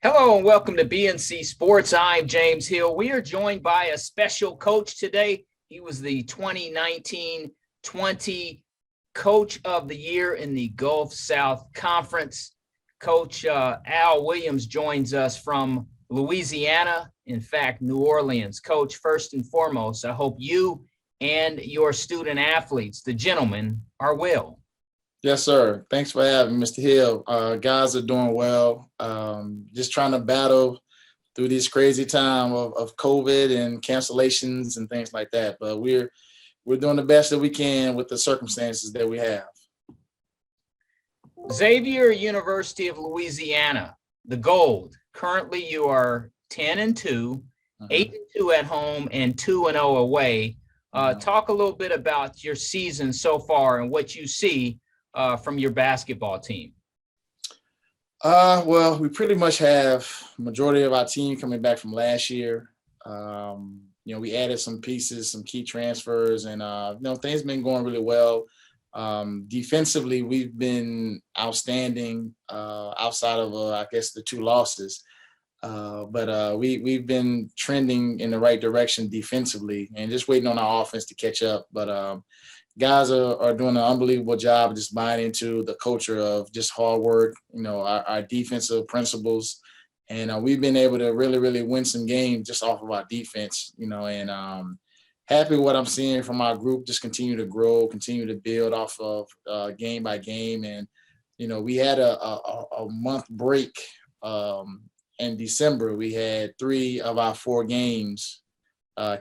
Hello and welcome to BNC Sports. I'm James Hill. We are joined by a special coach today. He was the 2019-20 Coach of the Year in the Gulf South Conference. Coach Al Williams joins us from Louisiana, in fact, New Orleans. Coach, first and foremost, I hope you and your student athletes, the gentlemen, are well. Yes, sir. Thanks for having me, Mr. Hill. Guys are doing well. Just trying to battle through this crazy time of COVID and cancellations and things like that. But we're doing the best that we can with the circumstances that we have. Xavier, University of Louisiana, the Gold. Currently, you are 10-2, 8-2 at home, and 2-0 away. Talk a little bit about your season so far and what you see from your basketball team. Well, we pretty much have majority of our team coming back from last year. We added some pieces, some key transfers, and things have been going really well. Defensively, we've been outstanding outside of the two losses. But we've been trending in the right direction defensively, and just waiting on our offense to catch up. But guys are doing an unbelievable job of just buying into the culture of just hard work, our defensive principles. And we've been able to really, really win some games just off of our defense, and happy with what I'm seeing from our group, just continue to grow, continue to build off of game by game. And, we had a month break in December. We had 3 of our 4 games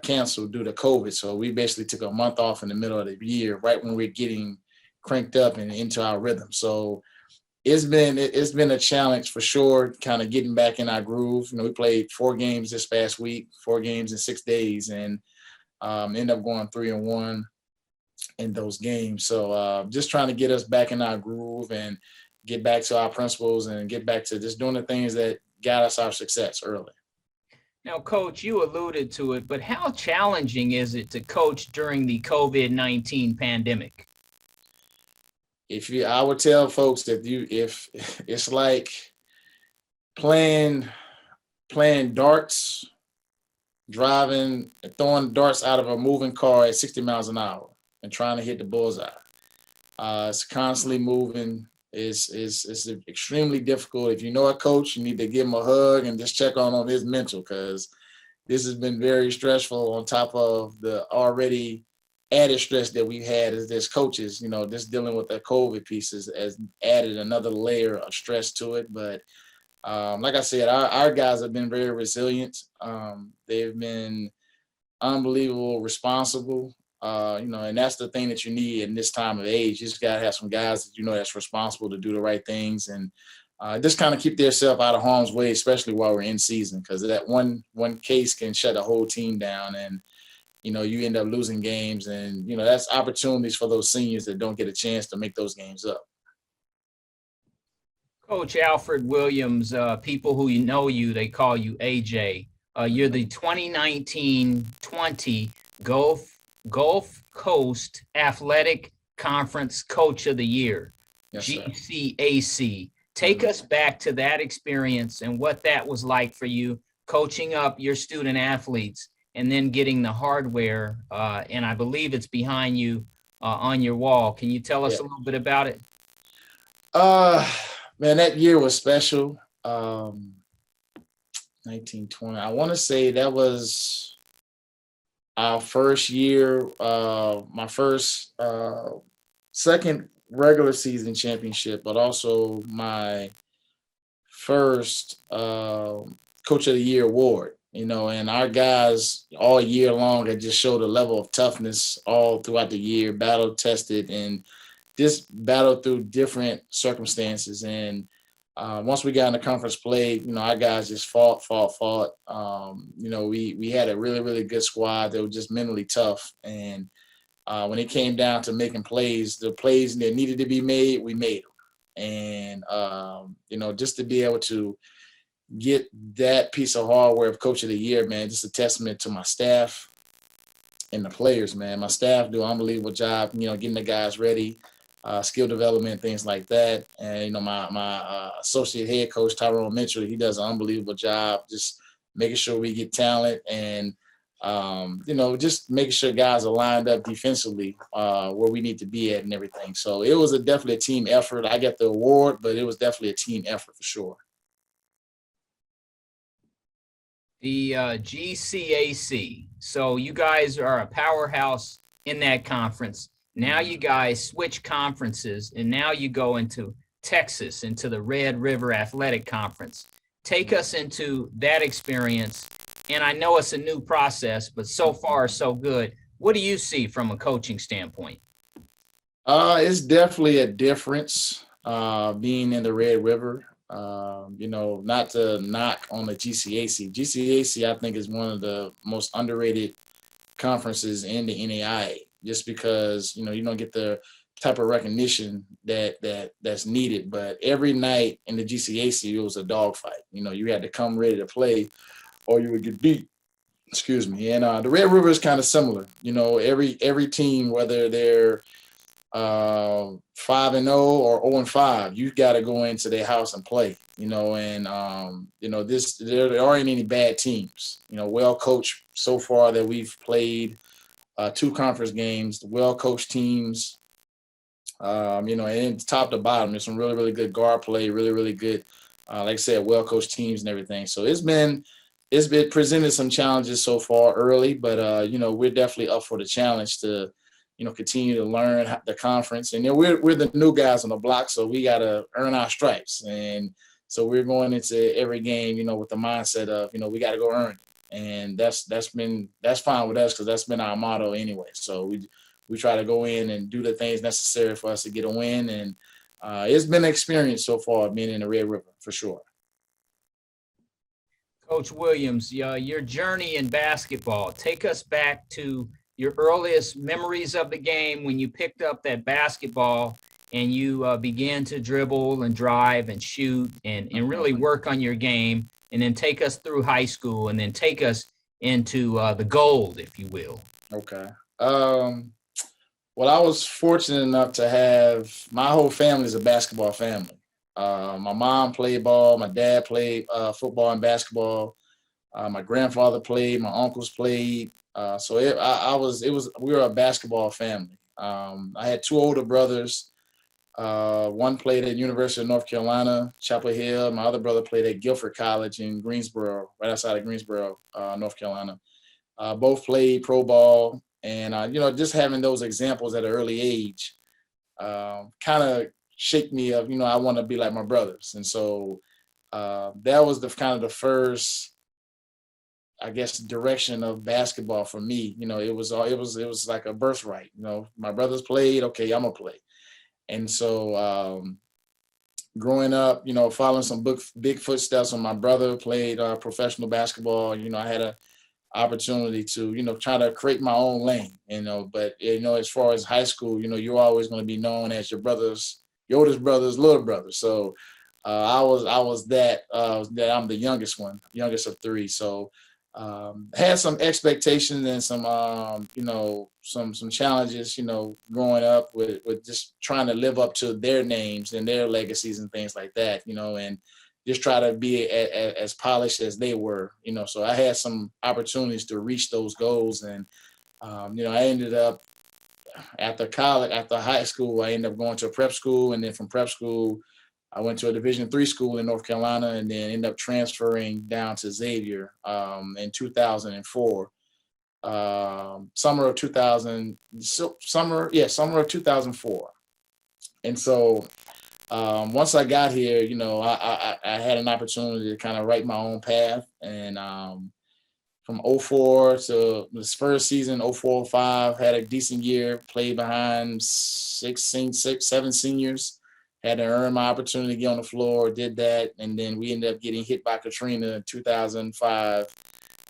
canceled due to COVID. So we basically took a month off in the middle of the year, right when we're getting cranked up and into our rhythm. So it's been a challenge for sure, kind of getting back in our groove. We played 4 games this past week, 4 games in 6 days, and end up going 3-1 in those games. So just trying to get us back in our groove and get back to our principles and get back to just doing the things that got us our success early. Now, Coach, you alluded to it, but how challenging is it to coach during the COVID-19 pandemic? I would tell folks that if it's like playing darts, driving, throwing darts out of a moving car at 60 miles an hour and trying to hit the bullseye. It's constantly moving. It's extremely difficult. If you know a coach, you need to give him a hug and just check on his mental, because this has been very stressful on top of the already added stress that we've had as coaches. Just dealing with the COVID pieces has added another layer of stress to it. But like I said, our guys have been very resilient. They've been unbelievable, responsible. And that's the thing that you need in this time of age. You just got to have some guys that that's responsible to do the right things and just kind of keep themselves out of harm's way, especially while we're in season, because that one case can shut the whole team down, and you end up losing games, and that's opportunities for those seniors that don't get a chance to make those games up. Coach Alfred Williams, people who you, they call you AJ. You're the 2019-20 Gulf Coast Athletic Conference Coach of the Year, yes, GCAC. Take us back to that experience and what that was like for you, coaching up your student athletes and then getting the hardware. And I believe it's behind you on your wall. Can you tell us a little bit about it? Man, that year was special. 1920. I want to say that was our first year, my first second regular season championship, but also my first Coach of the Year award. And our guys all year long had just showed a level of toughness all throughout the year, battle tested, and just battled through different circumstances. And once we got in the conference play, our guys just fought. We had a really, really good squad that was just mentally tough. And when it came down to making plays, the plays that needed to be made, we made them. And, just to be able to get that piece of hardware of Coach of the Year, man, just a testament to my staff and the players, man. My staff do an unbelievable job, getting the guys ready. skill development, things like that. And, you know, my associate head coach, Tyrone Mitchell, he does an unbelievable job just making sure we get talent and, you know, just making sure guys are lined up defensively where we need to be at and everything. So it was definitely a team effort. I got the award, but it was definitely a team effort for sure. The GCAC. So you guys are a powerhouse in that conference. Now you guys switch conferences, and now you go into Texas, into the Red River Athletic Conference. Take us into that experience. And I know it's a new process, but so far, so good. What do you see from a coaching standpoint? It's definitely a difference being in the Red River. You know, not to knock on the GCAC. GCAC, I think, is one of the most underrated conferences in the NAIA, just because, you know, you don't get the type of recognition that's needed. But every night in the GCAC, it was a dogfight. You know, you had to come ready to play or you would get beat. Excuse me. And the Red River is kind of similar. You know, every team, whether they're 5-0 or 0-5, you got to go into their house and play. You know, and you know, there aren't any bad teams. You know, well coached so far that we've played 2 conference games. Well coached teams. You know, and top to bottom, there's some really, really good guard play. Really good, like I said, well coached teams and everything. So it's been presented some challenges so far early, but you know, we're definitely up for the challenge to, you know, continue to learn the conference. And you know, we're the new guys on the block, so we got to earn our stripes. And so we're going into every game, you know, with the mindset of, you know, we got to go earn it. And that's fine with us because that's been our motto anyway. So we try to go in and do the things necessary for us to get a win. And it's been an experience so far being in the Red River for sure. Coach Williams, your journey in basketball, take us back to your earliest memories of the game when you picked up that basketball and you began to dribble and drive and shoot and really work on your game, and then take us through high school and then take us into the gold, if you will. Okay. Well, I was fortunate enough to have my whole family is a basketball family. My mom played ball. My dad played football and basketball. My grandfather played. My uncles played. So we were a basketball family. I had 2 older brothers. One played at University of North Carolina, Chapel Hill. My other brother played at Guilford College in Greensboro, right outside of Greensboro, North Carolina. Both played pro ball. And, you know, just having those examples at an early age kind of shake me of, you know, I want to be like my brothers. And so that was the kind of the first, I guess, direction of basketball for me. You know, it was like a birthright. You know, my brothers played, okay, I'm gonna play. And so growing up, you know, following some big footsteps when my brother played professional basketball, you know, I had a opportunity to, you know, try to create my own lane, you know. But, you know, as far as high school, you know, you're always going to be known as your oldest brother's little brother. So I was that I'm the youngest of 3. So had some expectations and some you know, some challenges, you know, growing up with just trying to live up to their names and their legacies and things like that, you know, and just try to be as polished as they were, you know. So I had some opportunities to reach those goals. And, you know, I ended up after high school, I ended up going to a prep school. And then from prep school, I went to a Division III school in North Carolina, and then ended up transferring down to Xavier in 2004. Summer of 2004. And so once I got here, you know, I had an opportunity to kind of write my own path. And from 04 to this first season, 04-05, had a decent year, played behind 7 seniors, had to earn my opportunity to get on the floor, did that. And then we ended up getting hit by Katrina in 2005.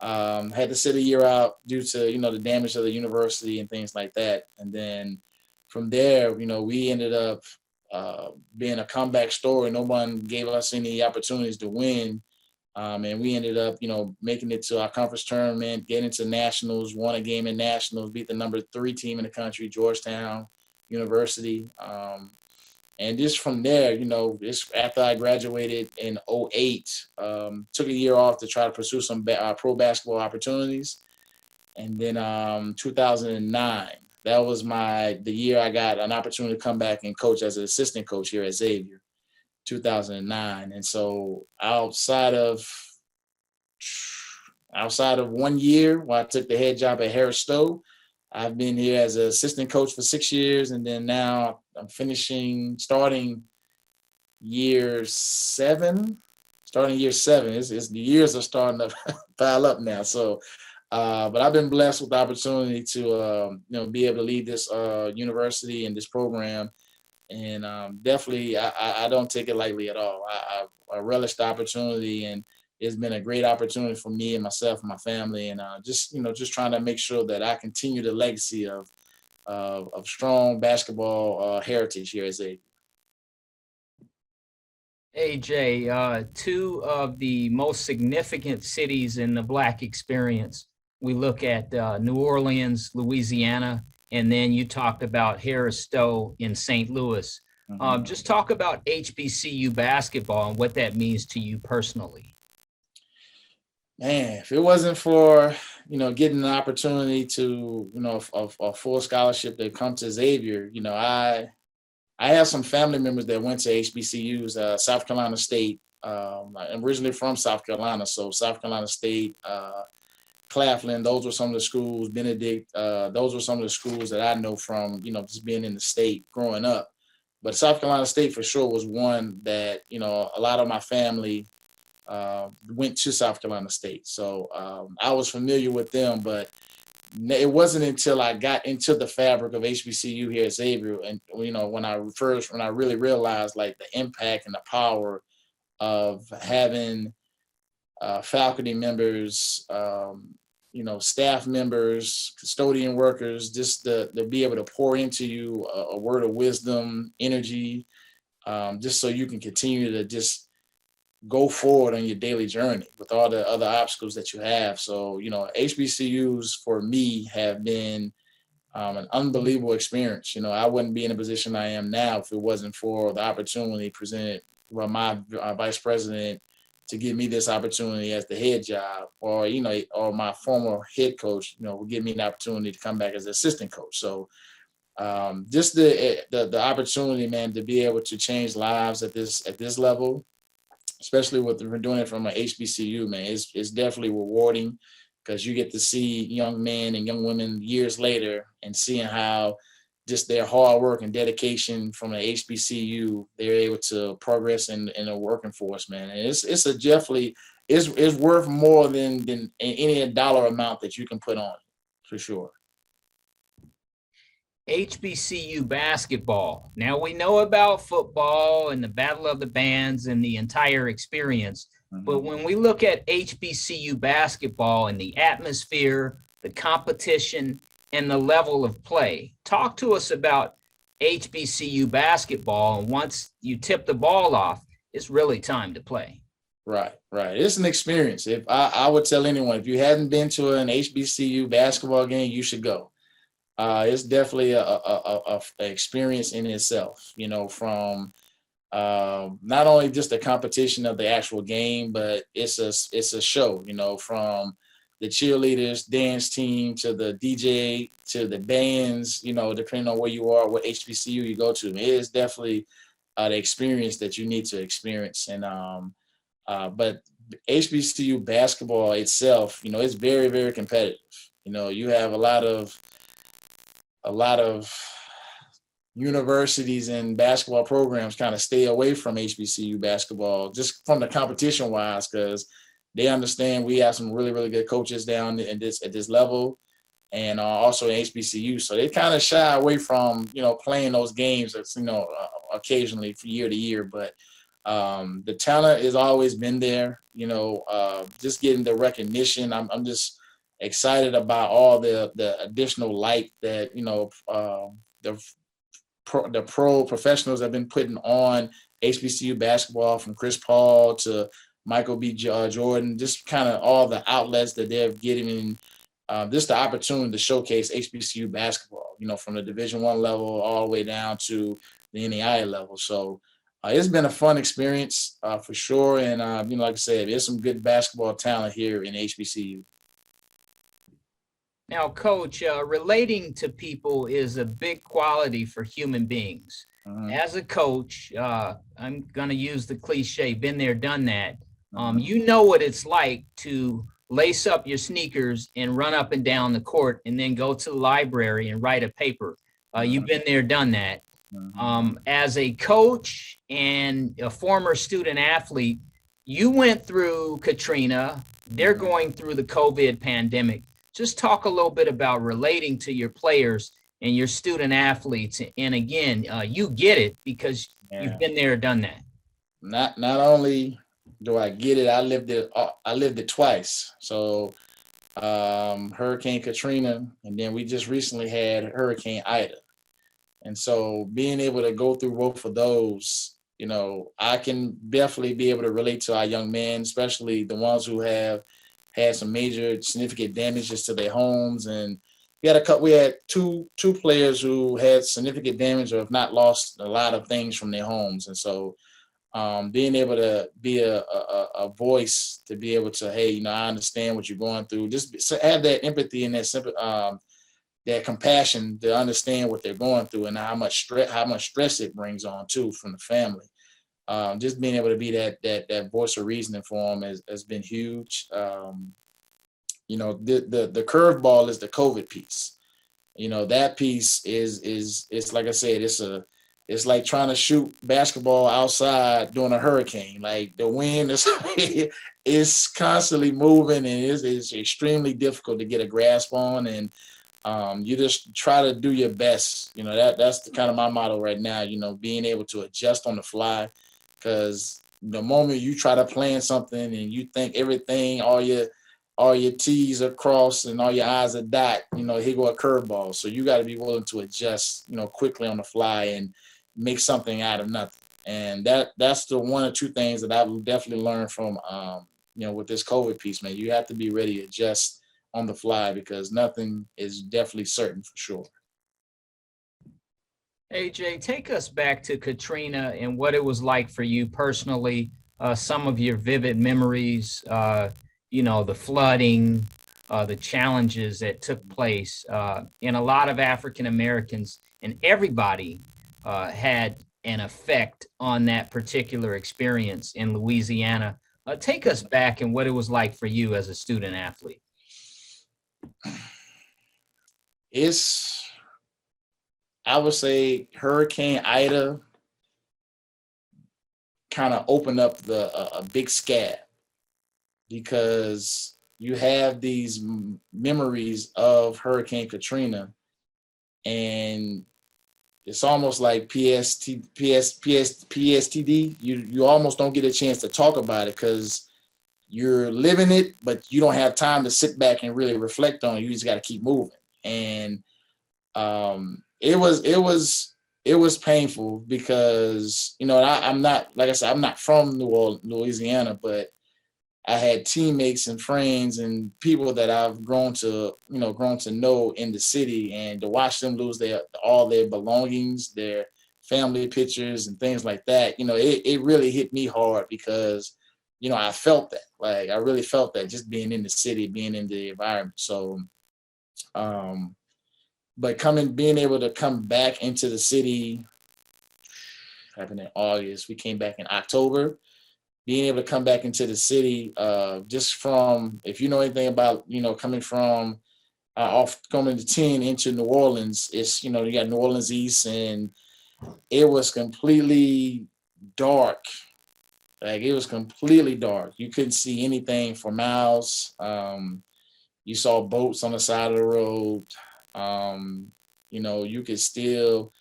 Had to sit a year out due to, you know, the damage of the university and things like that. And then from there, you know, we ended up being a comeback story. No one gave us any opportunities to win. And we ended up, you know, making it to our conference tournament, getting to nationals, won a game in nationals, beat the number 3 team in the country, Georgetown, University. And just from there, just after I graduated in '08, took a year off to try to pursue some pro basketball opportunities. And then 2009, that was the year I got an opportunity to come back and coach as an assistant coach here at Xavier, 2009. And so outside of 1 year, when I took the head job at Hbcu, I've been here as an assistant coach for 6 years, and then now I'm starting year 7. Starting year 7, the years are starting to pile up now. So, but I've been blessed with the opportunity to, be able to lead this university and this program, and definitely I don't take it lightly at all. I relish the opportunity, and it's been a great opportunity for me and myself and my family, and just trying to make sure that I continue the legacy of strong basketball heritage here at Xavier. Hey, Jay, two of the most significant cities in the Black experience. We look at New Orleans, Louisiana, and then you talked about Hbcu in St. Louis. Mm-hmm. Just talk about HBCU basketball and what that means to you personally. Man, if it wasn't for, getting an opportunity to, a full scholarship to come to Xavier, I have some family members that went to HBCUs, South Carolina State. I'm originally from South Carolina, so South Carolina State, Claflin, those were some of the schools, Benedict, those were some of the schools that I know from, just being in the state growing up. But South Carolina State for sure was one that, a lot of my family went to South Carolina State. So I was familiar with them, but it wasn't until I got into the fabric of HBCU here at Xavier, and when I really realized like the impact and the power of having faculty members, staff members, custodian workers, just to be able to pour into you a word of wisdom, energy, just so you can continue to just go forward on your daily journey with all the other obstacles that you have. So, HBCUs for me have been an unbelievable experience. I wouldn't be in the position I am now if it wasn't for the opportunity presented by my vice president to give me this opportunity as the head job, or my former head coach, would give me an opportunity to come back as assistant coach. So just the opportunity, man, to be able to change lives at this level, especially with doing it from an HBCU, man, it's definitely rewarding, because you get to see young men and young women years later and seeing how just their hard work and dedication from an HBCU, they're able to progress in a working force, man. And it's definitely worth more than any dollar amount that you can put on, for sure. HBCU basketball. Now we know about football and the Battle of the Bands and the entire experience, but when we look at HBCU basketball and the atmosphere, the competition, and the level of play, talk to us about HBCU basketball. And once you tip the ball off, it's really time to play. Right. It's an experience. If I would tell anyone, if you hadn't been to an HBCU basketball game, you should go. It's definitely a experience in itself, from not only just the competition of the actual game, but it's a show, from the cheerleaders, dance team, to the DJ, to the bands, depending on where you are, what HBCU you go to. It is definitely the experience that you need to experience. And but HBCU basketball itself, it's very, very competitive. You have a lot of universities and basketball programs kind of stay away from HBCU basketball, just from the competition wise, because they understand we have some really, really good coaches down at this level, and also in HBCU. So they kind of shy away from, playing those games that's, occasionally from year to year. But the talent has always been there, just getting the recognition. I'm just excited about all the additional light that, the pro professionals have been putting on HBCU basketball, from Chris Paul to Michael B. Jordan, just kind of all the outlets that they're getting this is the opportunity to showcase HBCU basketball, from the Division I level all the way down to the NAIA level. So it's been a fun experience for sure. And, like I said, there's some good basketball talent here in HBCU. Now, Coach, relating to people is a big quality for human beings. As a coach, I'm going to use the cliche, been there, done that. You know what it's like to lace up your sneakers and run up and down the court and then go to the library and write a paper. You've been there, done that. As a coach and a former student athlete, you went through Katrina. They're going through the COVID pandemic. Just talk a little bit about relating to your players and your student athletes. And again, you get it because you've been there, done that. Not only do I get it, I lived it twice. So Hurricane Katrina, and then we just recently had Hurricane Ida. And so being able to go through both of those, I can definitely be able to relate to our young men, especially the ones who have had some major significant damages to their homes. And we had two players who had significant damage or have not lost a lot of things from their homes. And so being able to be a voice to be able to, hey, I understand what you're going through, just have that empathy and that compassion to understand what they're going through and how much stress it brings on too from the family. Just being able to be that voice of reasoning for them has been huge. The curveball is the COVID piece. That piece is like I said, it's like trying to shoot basketball outside during a hurricane. Like the wind is constantly moving and it's extremely difficult to get a grasp on. And you just try to do your best. That's the kind of my motto right now, being able to adjust on the fly. Because the moment you try to plan something and you think everything, all your T's are crossed and all your I's are dot, here go a curveball. So you got to be willing to adjust, quickly on the fly and make something out of nothing. And that's the one or two things that I've definitely learned from, with this COVID piece, man. You have to be ready to adjust on the fly because nothing is definitely certain for sure. AJ, take us back to Katrina and what it was like for you personally, some of your vivid memories, the flooding, the challenges that took place. And a lot of African Americans and everybody had an effect on that particular experience in Louisiana. Take us back and what it was like for you as a student athlete. I would say Hurricane Ida kind of opened up a big scab because you have these memories of Hurricane Katrina and it's almost like PTSD. You almost don't get a chance to talk about it because you're living it, but you don't have time to sit back and really reflect on it. You just got to keep moving. And it was painful because, I'm not, like I said, I'm not from New Orleans, Louisiana, but I had teammates and friends and people that I've grown to know in the city, and to watch them lose all their belongings, their family pictures and things like that, it really hit me hard because, I felt that, like, I really felt that just being in the city, being in the environment. So, but being able to come back into the city happened in August. We came back in October. Being able to come back into the city, just from, if you know anything about, coming from coming to 10 into New Orleans, it's, you got New Orleans East, and it was completely dark. Like, it was completely dark. You couldn't see anything for miles. You saw boats on the side of the road. You could still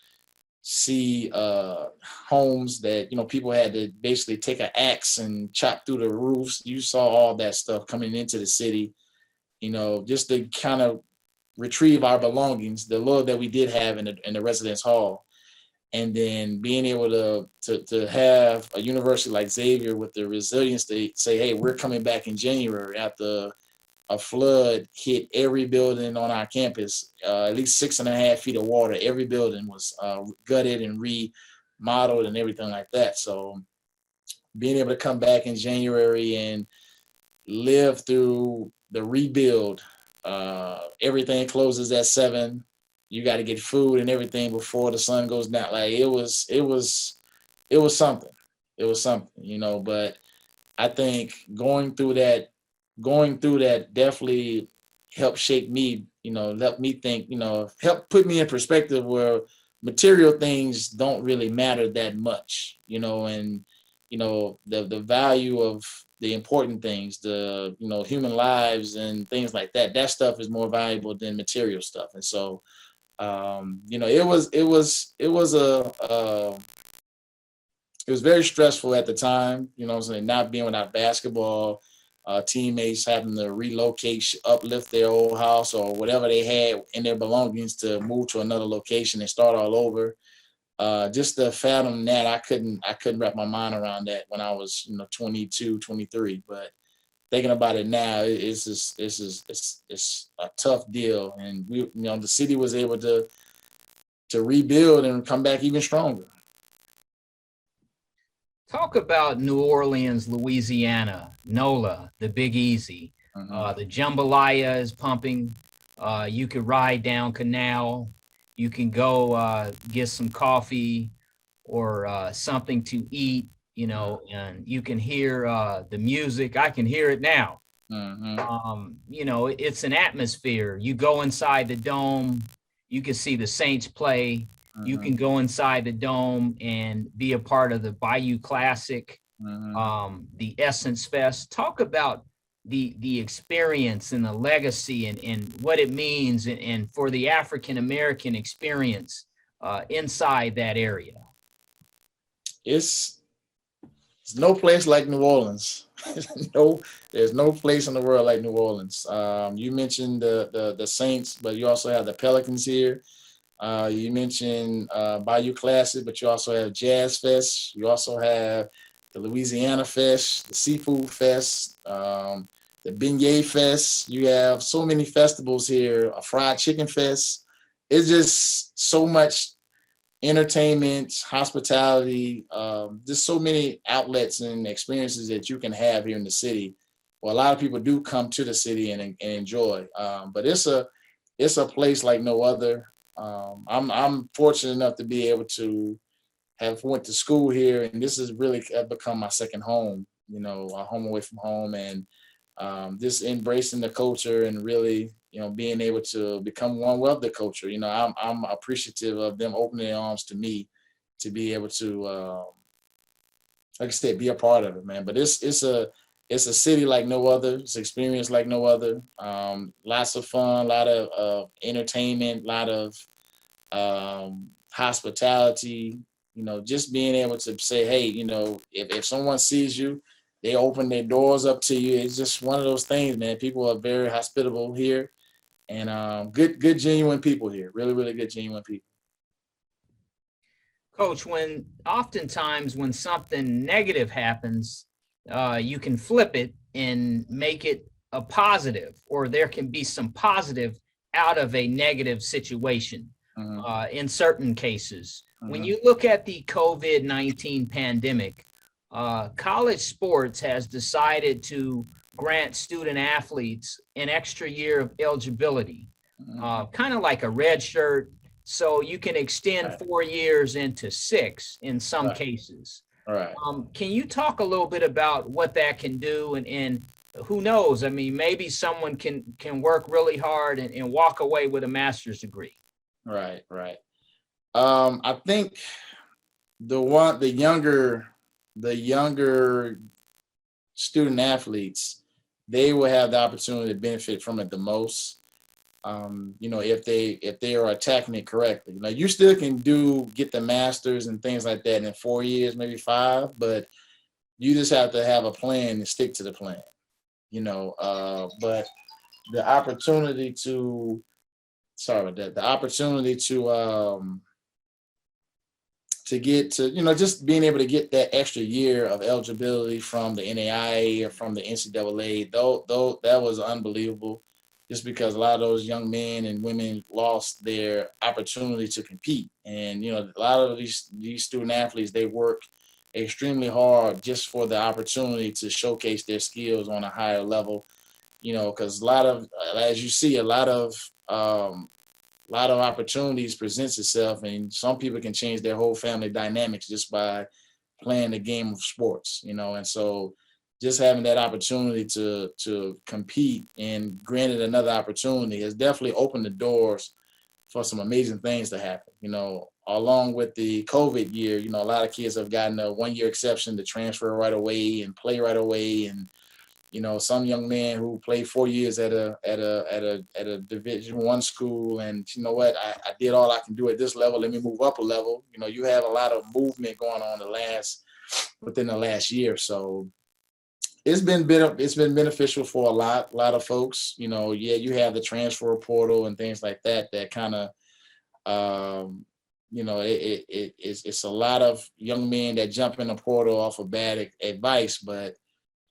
see homes that, people had to basically take an axe and chop through the roofs. You saw all that stuff coming into the city, just to kind of retrieve our belongings, the little that we did have in the residence hall. And then being able to have a university like Xavier with the resilience to say, hey, we're coming back in January after a flood hit every building on our campus. At least 6.5 feet of water. Every building was gutted and remodeled and everything like that. So being able to come back in January and live through the rebuild, everything closes at 7. You got to get food and everything before the sun goes down. Like it was something. It was something, you know. But I think going through that definitely helped shape me, you know, helped me think, you know, helped put me in perspective where material things don't really matter that much, you know, and, you know, the value of the important things, the, you know, human lives and things like that, that stuff is more valuable than material stuff. And so, you know, it was very stressful at the time, you know what I'm saying, not being without basketball, teammates having to relocate, uplift their old house or whatever they had in their belongings to move to another location and start all over. Just to fathom that, I couldn't wrap my mind around that when I was, you know, 22, 23. But thinking about it now, it's a tough deal. And we, you know, the city was able to rebuild and come back even stronger. Talk about New Orleans, Louisiana, NOLA, the Big Easy. The jambalaya is pumping. You could ride down Canal. You can go get some coffee or something to eat, you know, and you can hear the music. I can hear it now. You know, it's an atmosphere. You go inside the dome, you can see the Saints play. You can go inside the dome and be a part of the Bayou Classic, the Essence Fest. Talk about the experience and the legacy and what it means and for the African-American experience inside that area. It's no place like New Orleans. There's no place in the world like New Orleans. You mentioned the Saints, but you also have the Pelicans here. You mentioned Bayou Classic, but you also have Jazz Fest. You also have the Louisiana Fest, the Seafood Fest, the Beignet Fest. You have so many festivals here, a Fried Chicken Fest. It's just so much entertainment, hospitality, just so many outlets and experiences that you can have here in the city. Well, a lot of people do come to the city and enjoy, but it's a place like no other. I'm fortunate enough to be able to have went to school here, and this has really become my second home, you know, a home away from home, and just embracing the culture and really, you know, being able to become one with the culture. You know, I'm appreciative of them opening their arms to me to be able to, like I said, be a part of it, man. But it's a city like no other. It's an experience like no other. Lots of fun, a lot of entertainment, a lot of hospitality. You know, just being able to say, hey, you know, if someone sees you, they open their doors up to you. It's just one of those things, man. People are very hospitable here, and good, genuine people here. Really, really good, genuine people. Coach, oftentimes when something negative happens, you can flip it and make it a positive, or there can be some positive out of a negative situation in certain cases. When you look at the COVID-19 pandemic, college sports has decided to grant student athletes an extra year of eligibility, kind of like a red shirt, so you can extend 4 years into 6 in some cases. Right. Can you talk a little bit about what that can do, and who knows? I mean, maybe someone can work really hard and walk away with a master's degree. Right. I think the younger student athletes, they will have the opportunity to benefit from it the most. You know, if they are attacking it correctly. Now, you still can get the masters and things like that in 4 years, maybe 5, but you just have to have a plan and stick to the plan. You know, but the opportunity to to get to, just being able to get that extra year of eligibility from the NAIA or from the NCAA, though that was unbelievable, just because a lot of those young men and women lost their opportunity to compete. And, a lot of these student athletes, they work extremely hard just for the opportunity to showcase their skills on a higher level, because a lot of, as you see, a lot of opportunities presents itself, and some people can change their whole family dynamics just by playing the game of sports, and so just having that opportunity to compete and granted another opportunity has definitely opened the doors for some amazing things to happen. Along with the COVID year, a lot of kids have gotten a 1-year exception to transfer right away and play right away. And, some young man who played 4 years at a Division I school, and you know what, I did all I can do at this level. Let me move up a level. You have a lot of movement going on within the last year. So it's been beneficial for a lot of folks. You have the transfer portal and things like that kind of, it's a lot of young men that jump in the portal off of bad advice, but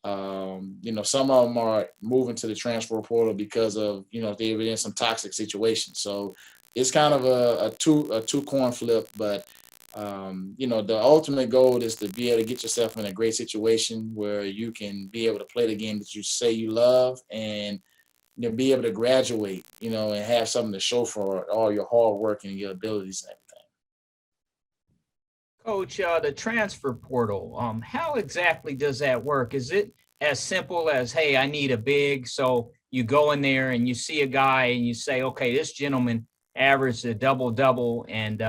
some of them are moving to the transfer portal because of, they were in some toxic situations. So it's kind of a two coin flip, but the ultimate goal is to be able to get yourself in a great situation where you can be able to play the game that you say you love, and be able to graduate, and have something to show for all your hard work and your abilities and everything. Coach, the transfer portal, how exactly does that work? Is it as simple as, hey, I need a big, so you go in there and you see a guy and you say, okay, this gentleman averaged a double-double, and,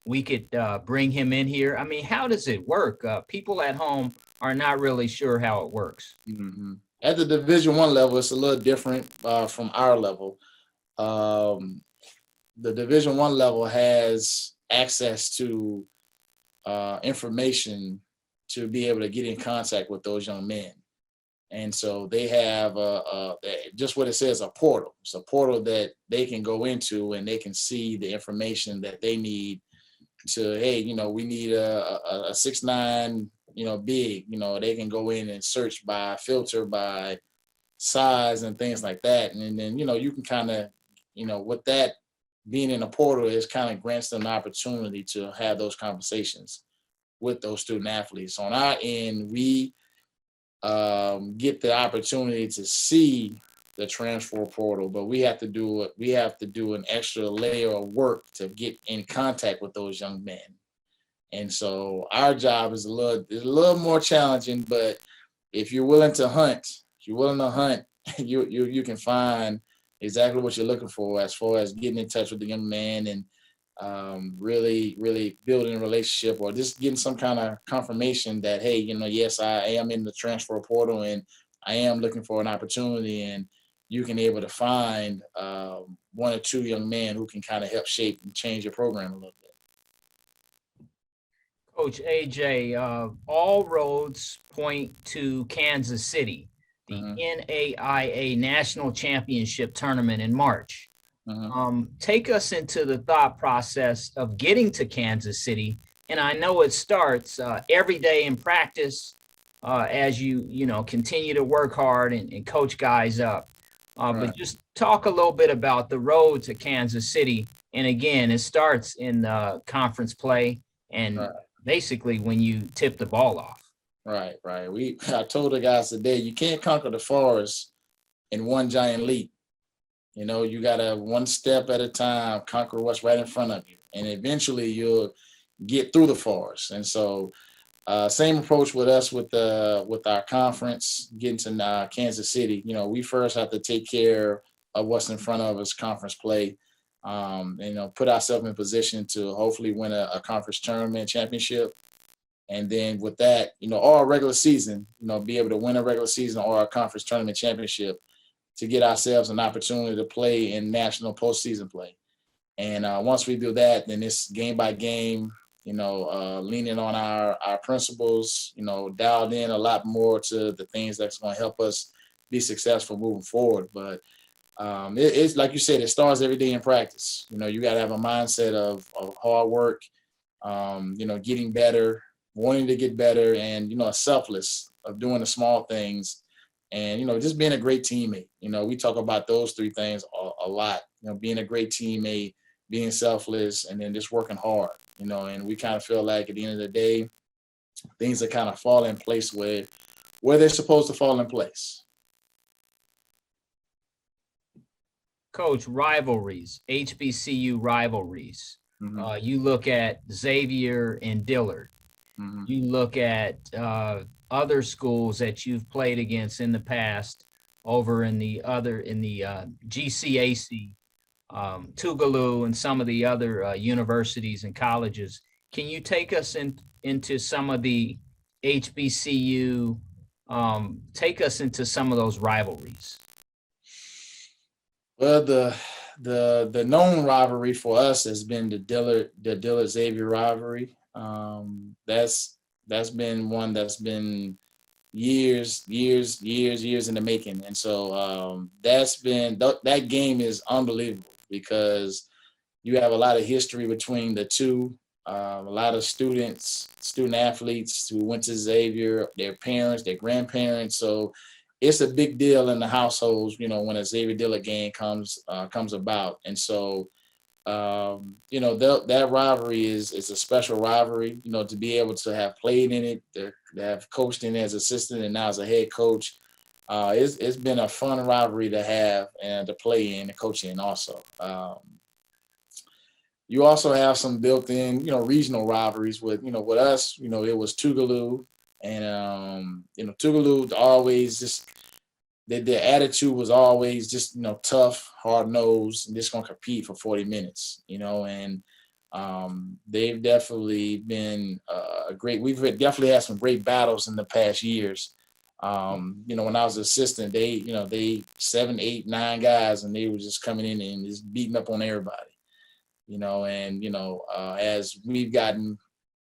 we could bring him in here? I mean, how does it work? People at home are not really sure how it works. Mm-hmm. At the Division I level, it's a little different from our level. The Division I level has access to information to be able to get in contact with those young men. And so they have just what it says, a portal. It's a portal that they can go into, and they can see the information that they need to, hey, we need a 6'9", big, they can go in and search by filter, by size and things like that. And then, you can kind of, with that being in a portal, is kind of grants them the opportunity to have those conversations with those student athletes. On our end, we get the opportunity to see the transfer portal, but we have to do an extra layer of work to get in contact with those young men. And so our job is a little more challenging, but if you're willing to hunt, you can find exactly what you're looking for as far as getting in touch with the young man and really, really building a relationship, or just getting some kind of confirmation that, hey, yes, I am in the transfer portal and I am looking for an opportunity, and you can able to find one or two young men who can kind of help shape and change your program a little bit. Coach AJ, all roads point to Kansas City, the NAIA National Championship Tournament in March. Take us into the thought process of getting to Kansas City. And I know it starts every day in practice as you continue to work hard and coach guys up. But just talk a little bit about the road to Kansas City. And again, it starts in conference play and basically when you tip the ball off. Right. I told the guys today, you can't conquer the forest in one giant leap. You got to one step at a time conquer what's right in front of you, and eventually you'll get through the forest. And so same approach with us with our conference, getting to Kansas City. We first have to take care of what's in front of us, conference play, and put ourselves in position to hopefully win a conference tournament championship. And then with that, or a regular season, be able to win a regular season or a conference tournament championship to get ourselves an opportunity to play in national postseason play. And once we do that, then it's game by game, leaning on our principles, dialed in a lot more to the things that's going to help us be successful moving forward. But it's like you said, it starts every day in practice. You got to have a mindset of hard work, getting better, wanting to get better, and, selfless of doing the small things, and, just being a great teammate. We talk about those three things a lot, being a great teammate, being selfless, and then just working hard, and we kind of feel like at the end of the day, things are kind of fall in place where they're supposed to fall in place. Coach, rivalries, HBCU rivalries. Mm-hmm. You look at Xavier and Dillard. Mm-hmm. You look at other schools that you've played against in the past over in the GCAC, Tougaloo, and some of the other universities and colleges. Can you take us into some of the HBCU, take us into some of those rivalries? Well, the known rivalry for us has been the Dillard Xavier rivalry. That's been one that's been years in the making, and so that game is unbelievable because you have a lot of history between the two. A lot of student athletes who went to Xavier, their parents, their grandparents. So it's a big deal in the households, when a Xavier Dillard game comes about. And so, that rivalry is a special rivalry, to be able to have played in it, to have coached in it as assistant and now as a head coach. It's been a fun rivalry to have and to play in and coach in also. You also have some built-in, regional rivalries with us, it was Tougaloo, and, Tougaloo always just, their attitude was always just, tough, hard-nosed, and just going to compete for 40 minutes, and they've definitely been we've definitely had some great battles in the past years. When I was assistant, they 7, 8, 9 guys, and they were just coming in and just beating up on everybody. As we've gotten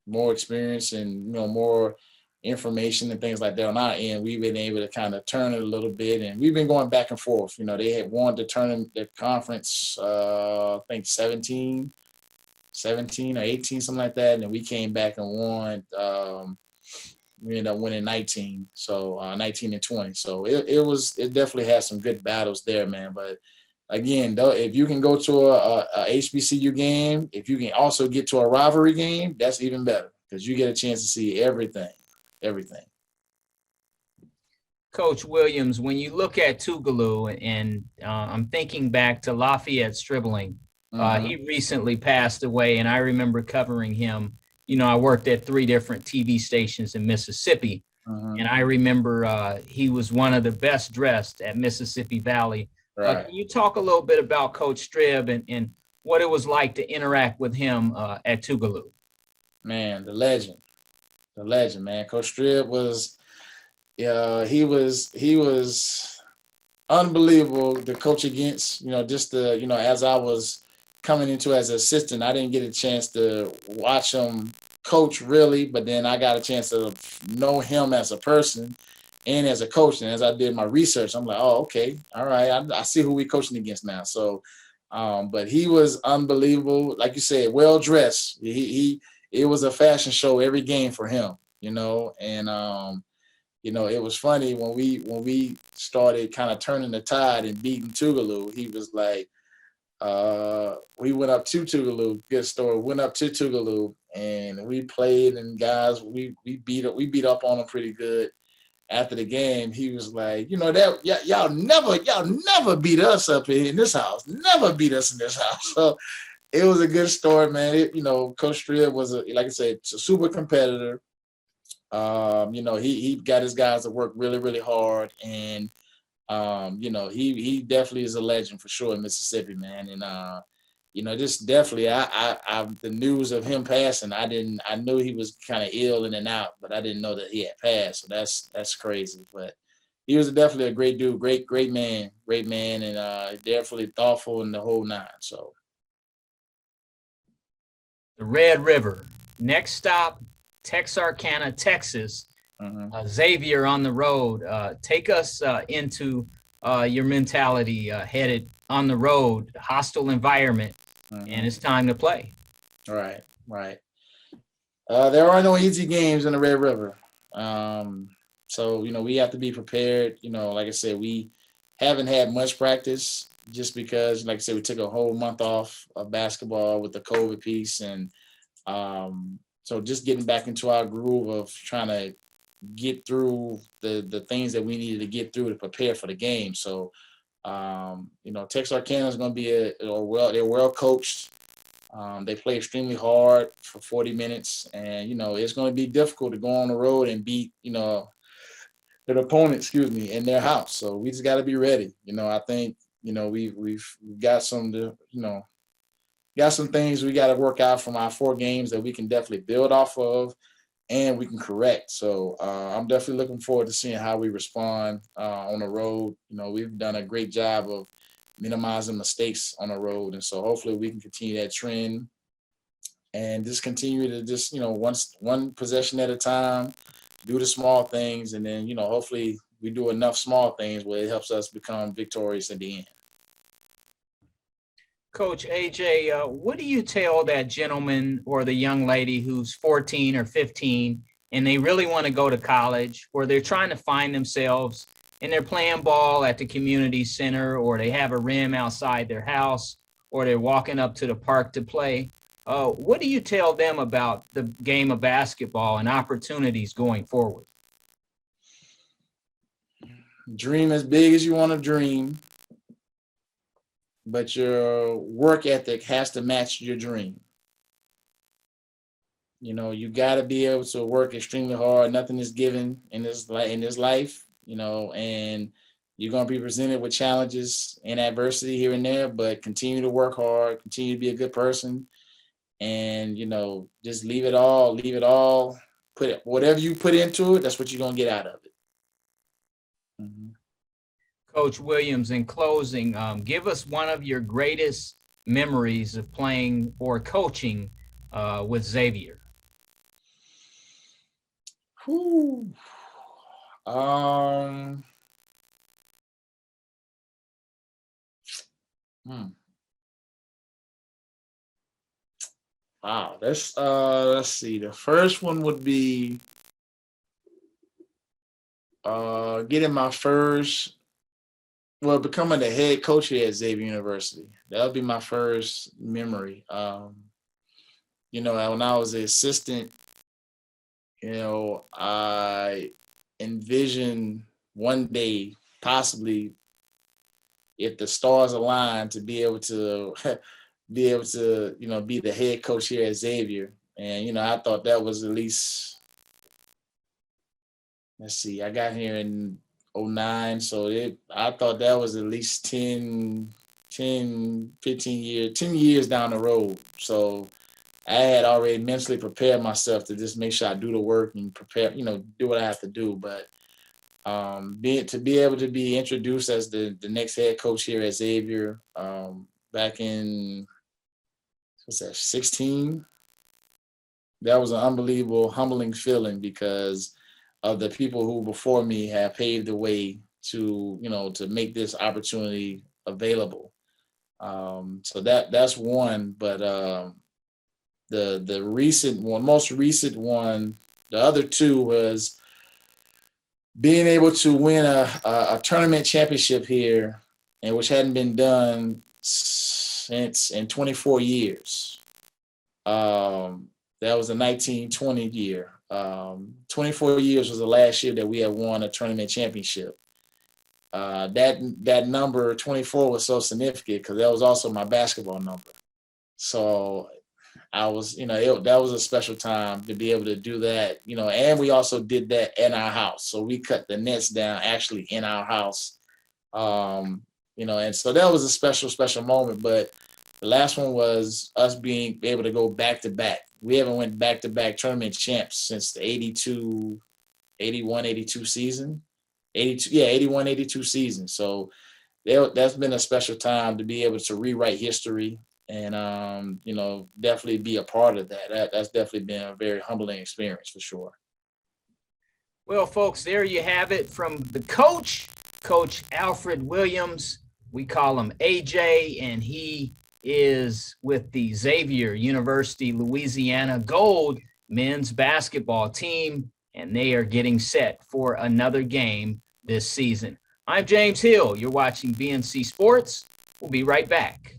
more experience and, more information and things like that on our end, we've been able to kind of turn it a little bit, and we've been going back and forth. They had won the conference, I think 17 or 18, something like that. And then we came back and won. We ended up winning 19. So 19 and 20. So it definitely had some good battles there, man. But again, though, if you can go to a HBCU game, if you can also get to a rivalry game, that's even better because you get a chance to see everything. Coach Williams, when you look at Tougaloo, and I'm thinking back to Lafayette Stribling, he recently passed away, and I remember covering him. I worked at 3 different TV stations in Mississippi, and I remember he was one of the best dressed at Mississippi Valley. Right. Can you talk a little bit about Coach Strib and what it was like to interact with him at Tougaloo? Man, the legend, man. Coach Strib was, he was unbelievable to coach against. As I was coming into as an assistant, I didn't get a chance to watch him coach really, but then I got a chance to know him as a person and as a coach. And as I did my research, I'm like, oh, okay, all right, I see who we coaching against now. So, but he was unbelievable. Like you said, well dressed. It was a fashion show every game for him, and it was funny when we started kind of turning the tide and beating Tougaloo. He was like, we went up to Tougaloo, good story. Went up to Tougaloo and we played, and guys, we beat up on them pretty good. After the game, he was like, y'all never beat us up in this house. Never beat us in this house. So it was a good story, man. Coach Strib was like I said, a super competitor. He got his guys to work really, really hard, and he definitely is a legend for sure in Mississippi, man. And just definitely, I the news of him passing, I knew he was kind of ill in and out, but I didn't know that he had passed. So that's crazy. But he was definitely a great dude, great man, and definitely thoughtful in the whole 9. So the Red River, next stop, Texarkana, Texas. Xavier on the road. Take us into your mentality headed on the road, hostile environment, and it's time to play. Right. There are no easy games in the Red River. So, we have to be prepared. Like I said, we haven't had much practice just because, like I said, we took a whole month off of basketball with the COVID piece. And so just getting back into our groove of trying to get through the things that we needed to get through to prepare for the game. So, Texarkana is going to be they're well coached. They play extremely hard for 40 minutes, and it's going to be difficult to go on the road and beat their opponent, in their house. So we just got to be ready. I think we've got got some things we got to work out from our 4 games that we can definitely build off of, and we can correct. So I'm definitely looking forward to seeing how we respond on the road. We've done a great job of minimizing mistakes on the road. And so hopefully we can continue that trend and just continue to one possession at a time, do the small things. And then, hopefully we do enough small things where it helps us become victorious at the end. Coach AJ, what do you tell that gentleman or the young lady who's 14 or 15 and they really want to go to college, or they're trying to find themselves and they're playing ball at the community center, or they have a rim outside their house, or they're walking up to the park to play? What do you tell them about the game of basketball and opportunities going forward? Dream as big as you want to dream, but your work ethic has to match your dream. You got to be able to work extremely hard. Nothing is given in this life, and you're going to be presented with challenges and adversity here and there, but continue to work hard, continue to be a good person, and, just leave it all, whatever you put into it, that's what you're going to get out of it. Mm-hmm. Coach Williams, in closing, give us one of your greatest memories of playing or coaching with Xavier. Wow, let's see. The first one would be becoming the head coach here at Xavier University. That would be my first memory. When I was an assistant, I envisioned one day, possibly, if the stars aligned, to be able to be the head coach here at Xavier. And I thought that was at least, let's see, I got here in 2009, so I thought that was at least 10, 15 years, 10 years down the road. So I had already mentally prepared myself to just make sure I do the work and prepare, do what I have to do. But to be able to be introduced as the next head coach here at Xavier back in 16, that was an unbelievable, humbling feeling because of the people who before me have paved the way to make this opportunity available. So that's one, but the most recent one, the other two was being able to win a tournament championship here, and which hadn't been done since in 24 years. That was the 1920 year. 24 years was the last year that we had won a tournament championship. That number 24 was so significant because that was also my basketball number. So I was, that was a special time to be able to do that, and we also did that in our house. So we cut the nets down actually in our house, and so that was a special moment. But the last one was us being able to go back to back. We haven't went back to back tournament champs since the 81, 82 season. 81, 82 season. So that's been a special time to be able to rewrite history and, definitely be a part of that. That's definitely been a very humbling experience for sure. Well, folks, there you have it from the coach, Coach Alfred Williams. We call him AJ, and he is with the Xavier University, Louisiana Gold men's basketball team, and they are getting set for another game this season. I'm James Hill. You're watching BNC Sports. We'll be right back.